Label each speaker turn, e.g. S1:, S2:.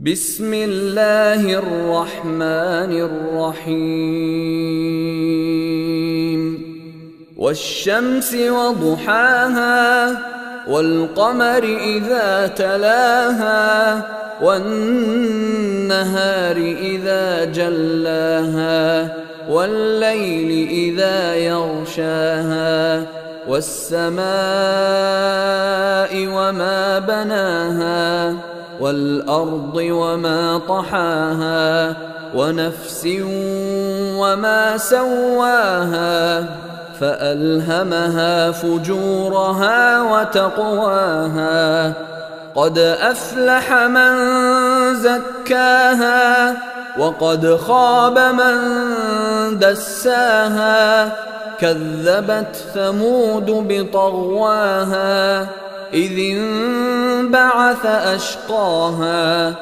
S1: بسم الله الرحمن الرحيم والشمس وضحاها والقمر إذا تلاها والنهار إذا جلاها والليل إذا يغشاها والسماء وما بناها والأرض وما طحاها ونفس وما سواها فألهمها فجورها وتقواها قد أفلح من زكاها وقد خاب من دساها كذبت ثمود بطغواها إذ انبعث أشقاها